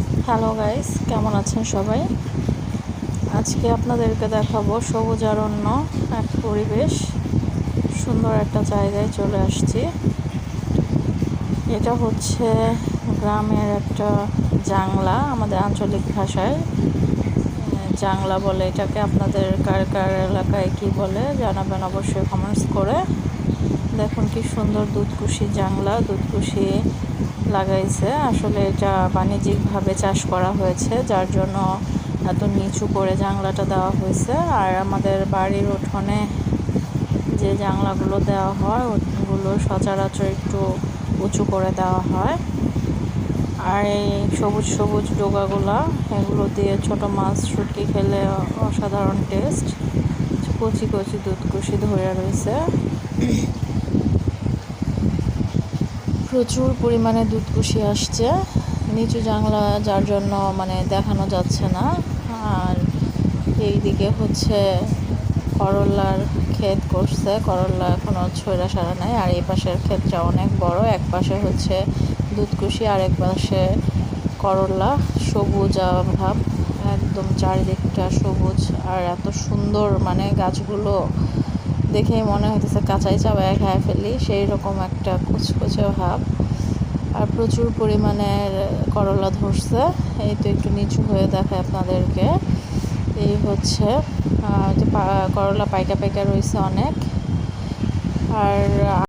Hello guys, কেমন আছেন সবাই? আজকে আপনাদেরকে দেখাবো সবুজারণ্য এক পরিবেশ। সুন্দর একটা জায়গায় চলে আসছি। এটা হচ্ছে গ্রামের একটা জাংলা, আমাদের আঞ্চলিক ভাষায় জাংলা বলে এটাকে। আপনাদের কার কার এলাকায় কি বলে জানাবেন অবশ্যই কমেন্টস করে। দেখুন কি সুন্দর দুধকুশি জাংলা, দুধকুশি লাগাইছে। আসলে এটা বাণিজ্যিকভাবে চাষ করা হয়েছে, যার জন্য এত নিচু করে জাংলাটা দেওয়া হয়েছে। আর আমাদের বাড়ির উঠোনে যে জাংলাগুলো দেওয়া হয় ওগুলো সচরাচর একটু উঁচু করে দেওয়া হয়। আর এই সবুজ সবুজ ডোগাগুলা, এগুলো দিয়ে ছোট মাছ শুটকি খেলে অসাধারণ টেস্ট। কচি কচি দুধকুশি ধরে রয়েছে, প্রচুর পরিমাণে দুধকুশি আসছে। নিচু জাংলা যার জন্য দেখানো যাচ্ছে না। আর এইদিকে হচ্ছে করলার ক্ষেত করছে, করলা এখনো ছড়া সারা নাই। আর এই পাশের ক্ষেতটা অনেক বড়, এক পাশে হচ্ছে দুধকুশি আর এক পাশে করলা। সবুজ ভাব, একদম চারিদিকটা সবুজ। আর এত সুন্দর, গাছগুলো দেখেই মনে হইতেছে কাঁচাই চাবায় খেয়ে ফেলি, সেই রকম একটা কুচকুচে ভাব। আর প্রচুর পরিমাণের করলা ধরছে। এই তো একটু নিচু হয়ে দেখায় আপনাদেরকে। এই হচ্ছে করলা পাইকা পাইকা রয়েছে অনেক। আর